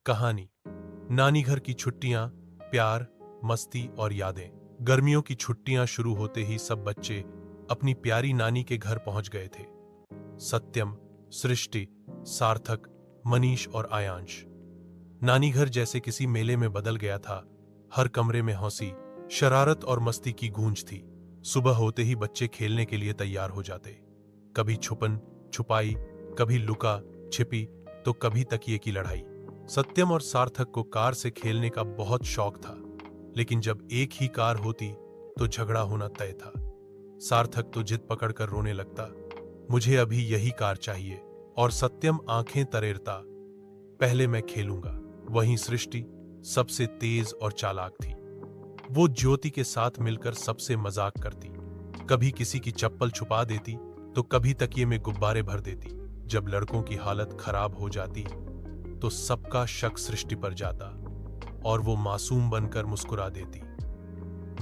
कहानी। नानी घर की छुट्टियां, प्यार, मस्ती और यादें। गर्मियों की छुट्टियां शुरू होते ही सब बच्चे अपनी प्यारी नानी के घर पहुंच गए थे। सत्यम, सृष्टि, सार्थक, मनीष और आयांश। नानी घर जैसे किसी मेले में बदल गया था। हर कमरे में हंसी, शरारत और मस्ती की गूंज थी। सुबह होते ही बच्चे खेलने के लिए तैयार हो जाते। कभी छुपन छुपाई, कभी लुका छिपी, तो कभी तकिए की लड़ाई। सत्यम और सार्थक को कार से खेलने का बहुत शौक था, लेकिन जब एक ही कार होती तो झगड़ा होना तय था। सार्थक तो जिद पकड़कर रोने लगता, मुझे अभी यही कार चाहिए, और सत्यम आंखें तरेरता, पहले मैं खेलूंगा। वहीं सृष्टि सबसे तेज और चालाक थी। वो ज्योति के साथ मिलकर सबसे मजाक करती, कभी किसी की चप्पल छुपा देती तो कभी तकिए में गुब्बारे भर देती। जब लड़कों की हालत खराब हो जाती तो सबका शक सृष्टि पर जाता और वो मासूम बनकर मुस्कुरा देती,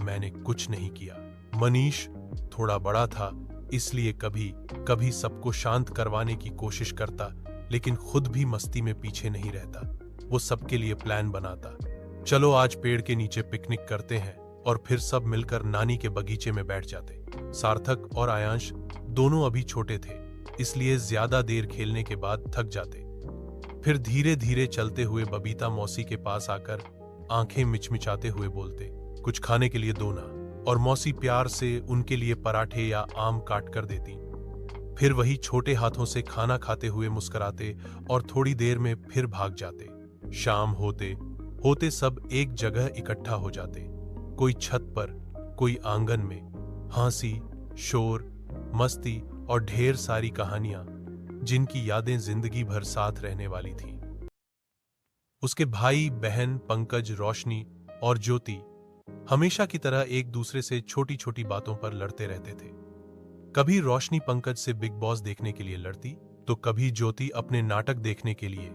मैंने कुछ नहीं किया। मनीष थोड़ा बड़ा था, इसलिए कभी कभी सबको शांत करवाने की कोशिश करता, लेकिन खुद भी मस्ती में पीछे नहीं रहता। वो सबके लिए प्लान बनाता, चलो आज पेड़ के नीचे पिकनिक करते हैं, और फिर सब मिलकर नानी के बगीचे में बैठ जाते। सार्थक और आयांश दोनों अभी छोटे थे, इसलिए ज्यादा देर खेलने के बाद थक जाते। फिर धीरे धीरे चलते हुए बबीता मौसी के पास आकर आंखें मिचमिचाते हुए बोलते, कुछ खाने के लिए दो ना, और मौसी प्यार से उनके लिए पराठे या आम काट कर देती। फिर वही छोटे हाथों से खाना खाते हुए मुस्कुराते और थोड़ी देर में फिर भाग जाते। शाम होते होते सब एक जगह इकट्ठा हो जाते, कोई छत पर, कोई आंगन में। हंसी, शोर, मस्ती और ढेर सारी कहानियां, जिनकी यादें जिंदगी भर साथ रहने वाली थीं। उसके भाई बहन पंकज, रोशनी और ज्योति हमेशा की तरह एक दूसरे से छोटी छोटी बातों पर लड़ते रहते थे। कभी रोशनी पंकज से बिग बॉस देखने के लिए लड़ती, तो कभी ज्योति अपने नाटक देखने के लिए।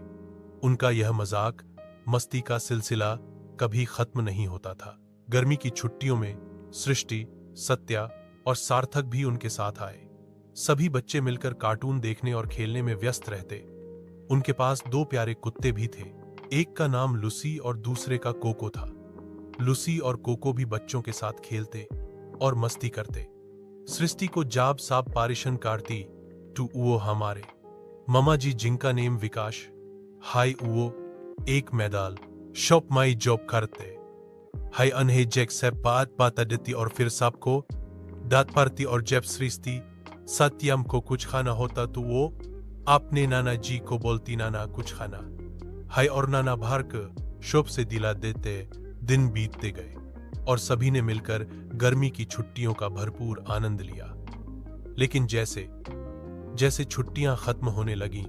उनका यह मजाक मस्ती का सिलसिला कभी खत्म नहीं होता था। गर्मी की छुट्टियों में सृष्टि, सत्या और सार्थक भी उनके साथ आए। सभी बच्चे मिलकर कार्टून देखने और खेलने में व्यस्त रहते। उनके पास दो प्यारे कुत्ते भी थे, एक का नाम लूसी और दूसरे का कोको था। लूसी और कोको भी बच्चों के साथ खेलते और मस्ती करते। सृष्टि को जाब साब पारिशन कारती, टू उओ हमारे ममा जी, जिनका नेम विकास, हाय उओ एक मैदाल शॉप माई जॉब करते, हाय अनहे जैक से बात पाता देती और फिर सबको दांत पारती। और जब सृष्टि सत्यम को कुछ खाना होता तो वो अपने नाना जी को बोलती, नाना कुछ खाना, हाय, और नाना भारक शॉप से दिला देते। दिन बीतते गए और सभी ने मिलकर गर्मी की छुट्टियों का भरपूर आनंद लिया। लेकिन जैसे जैसे छुट्टियां खत्म होने लगीं,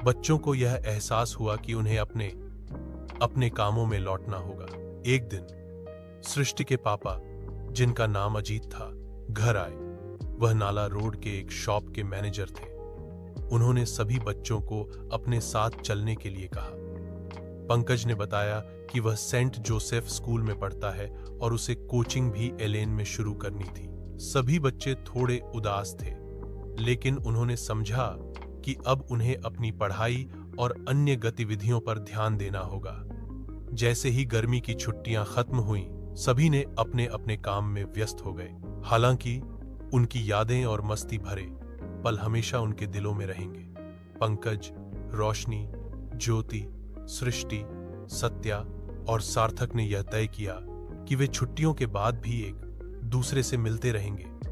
बच्चों को यह एहसास हुआ कि उन्हें अपने अपने कामों में लौटना होगा। एक दिन सृष्टि के पापा, जिनका नाम अजीत था, घर आए। वह नाला रोड के एक शॉप के मैनेजर थे। उन्होंने सभी बच्चों को अपने साथ चलने के लिए कहा। पंकज ने बताया कि वह सेंट जोसेफ स्कूल में पढ़ता है और उसे कोचिंग भी एलेन में शुरू करनी थी। सभी बच्चे थोड़े उदास थे, लेकिन उन्होंने समझा कि अब उन्हें अपनी पढ़ाई और अन्य गतिविधियों पर ध्यान देना होगा। जैसे ही गर्मी की छुट्टियां खत्म हुईं, सभी ने अपने अपने काम में व्यस्त हो गए। हालांकि उनकी यादें और मस्ती भरे पल हमेशा उनके दिलों में रहेंगे। पंकज, रोशनी, ज्योति, सृष्टि, सत्या और सार्थक ने यह तय किया कि वे छुट्टियों के बाद भी एक दूसरे से मिलते रहेंगे।